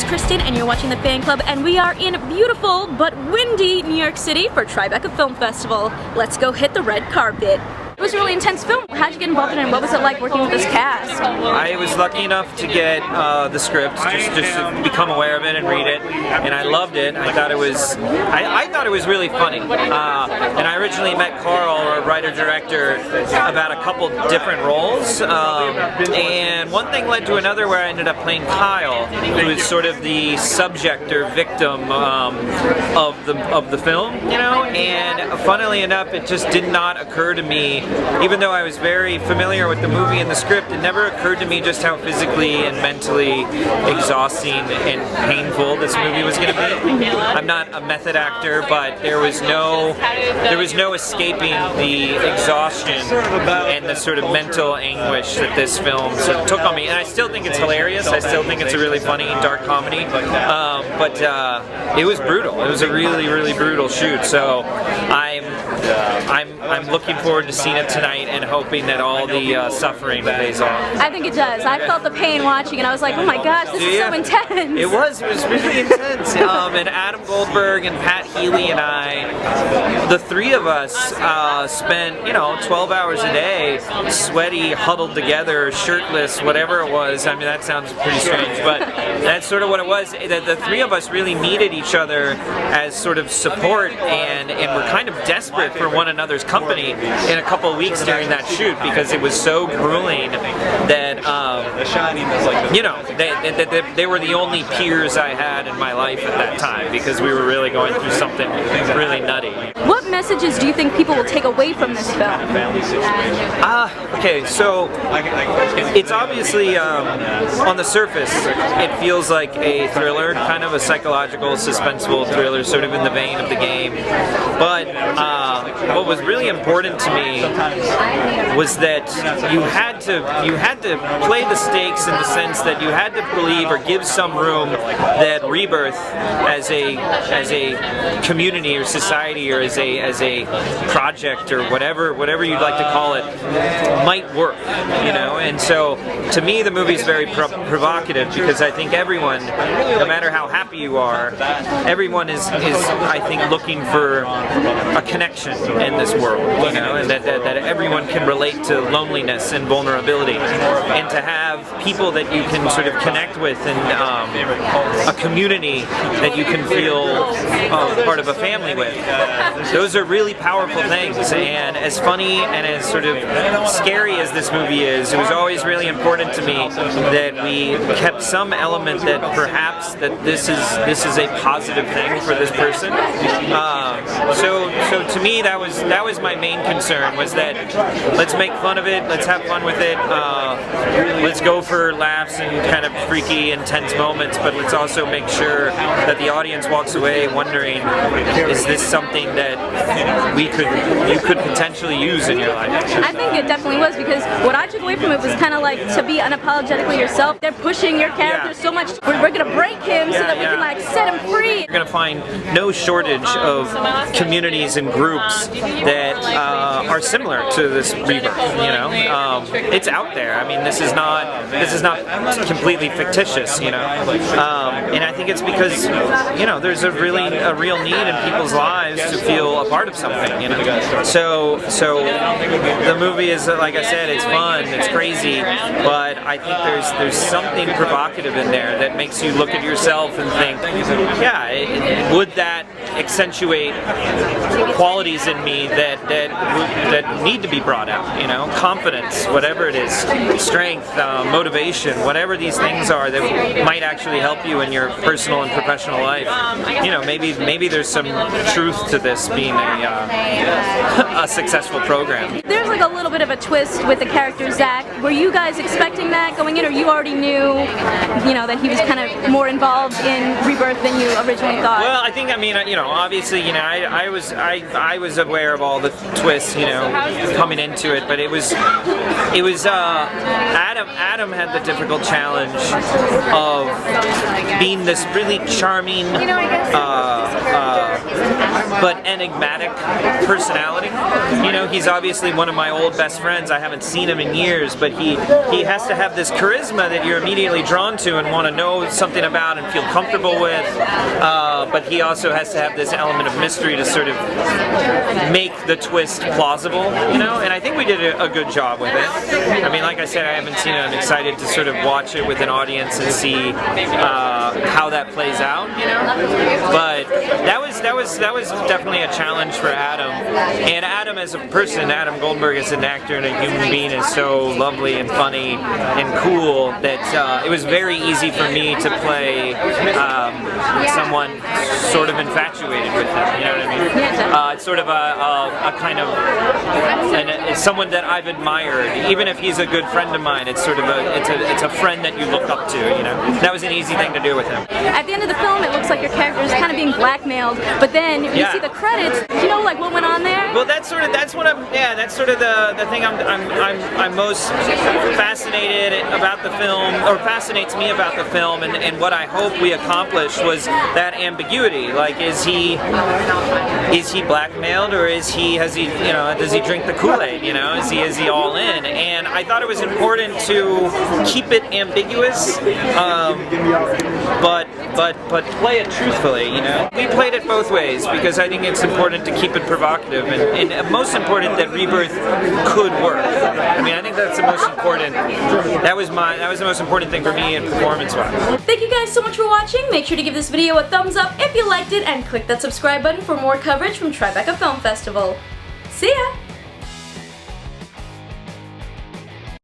is Kristen, and you're watching the Fan Club, and we are in beautiful but windy New York City for Tribeca Film Festival. Let's go hit the red carpet. It was a really intense film. How'd you get involved in it, and what was it like working with this cast? I was lucky enough to get the script, just to become aware of it and read it, and I loved it. I thought it was, I thought it was really funny. And I originally met Carl, our writer-director, about a couple different roles, and one thing led to another where I ended up playing Kyle, who is sort of the subject or victim of the film, you know. And funnily enough, it just did not occur to me. Even though I was very familiar with the movie and the script, it never occurred to me just how physically and mentally exhausting and painful this movie was going to be. I'm not a method actor, but there was no escaping the exhaustion and the sort of mental anguish that this film sort of took on me. And I still think it's hilarious. I still think it's a really funny, dark comedy. But it was brutal. It was a really, really brutal shoot. So I'm looking forward to seeing it tonight and hoping that all the suffering pays off. I think it does. I felt the pain watching and I was like, oh my gosh, this is so intense. It was really intense. And Adam Goldberg and Pat Healy and I, the three of us spent, 12 hours a day, sweaty, huddled together, shirtless, whatever it was. I mean, that sounds pretty strange, but that's sort of what it was. The three of us really needed each other as sort of support, and were kind of desperate for one another's company in a couple of weeks during that shoot, because it was so grueling that they were the only peers I had in my life at that time, because we were really going through something really nutty. What messages do you think people will take away from this film? Okay, so it's obviously on the surface it feels like a thriller, kind of a psychological, suspenseful thriller, sort of in the vein of The Game. But what was really important to me was that you had to play the stakes in the sense that you had to believe or give some room that Rebirth as a community or society or as a project or whatever you'd like to call it might work, And so to me the movie is very provocative, because I think everyone, no matter how happy you are, everyone is I think looking for a connection in this world, and that everyone can relate to loneliness and vulnerability, and to have people that you can sort of connect with, and a community that you can feel part of a family with. Those are really powerful things, and as funny and as sort of scary as this movie is, it was always really important to me that we kept some element that perhaps that this is a positive thing for this person. So to me that was my main concern, was that let's make fun of it, let's have fun with it, let's go for laughs and kind of freaky, intense moments, but let's also make sure that the audience walks away wondering, is this something that you could potentially use in your life? I think it definitely was, because what I took away from it was kind of like to be unapologetically yourself. They're pushing your character so much. We're going to break him so that we can set him free. You're going to find no shortage of communities and groups that are similar to this Rebirth. It's out there. I mean, this is not completely fictitious. And I think it's because there's a real need in people's lives to feel a part of something. So the movie is, like I said, it's fun, it's crazy, but I think there's something provocative in there that makes you look at yourself and think, would that accentuate qualities in me that need to be brought out? Confidence, whatever it is, strength, motivation, whatever these things are that might actually help you in your personal and professional life. Maybe there's some truth to this being a successful program. There's like a little bit of a twist with the character Zach. Were you guys expecting that going in, or you already knew, that he was kind of more involved in Rebirth than you originally thought? Well, I think, obviously, I was aware of all the twists, coming into it, but it was Adam Adam had the difficult challenge of being this really charming but enigmatic personality. You know, he's obviously one of my old best friends. I haven't seen him in years, but he has to have this charisma that you're immediately drawn to and want to know something about and feel comfortable with. But he also has to have this element of mystery to sort of make the twist plausible, you know? And I think we did a good job with it. I mean, like I said, I haven't seen it. I'm excited to sort of watch it with an audience and see how that plays out, you know? But that was definitely a challenge for Adam. And Adam as a person, Adam Goldberg as an actor and a human being is so lovely and funny and cool that it was very easy for me to play someone sort of infatuated with him, you know what I mean? It's sort of a kind of, it's someone that I've admired. Even if he's a good friend of mine, it's sort of it's a friend that you look up to, you know? That was an easy thing to do with him. At the end of the film, it looks like your character is kind of being blackmailed, but then you see the credits. Do you know like what went on there? Well, that's sort of the thing I'm most fascinated about the film, or fascinates me about the film, and what I hope we accomplished was that ambiguity. Like, is he blackmailed, or does he drink the Kool-Aid? You know, is he all in? And I thought it was important to keep it ambiguous, but play it truthfully. You know, we played it both ways because I think it's important to keep it provocative, and most important that Rebirth could work. I mean, I think that's the most important. That was the most important thing for me in performance-wise. Thank you guys so much for watching. Make sure to give this video a thumbs up if you liked it, and click that subscribe button for more coverage from Tribeca Film Festival. See ya!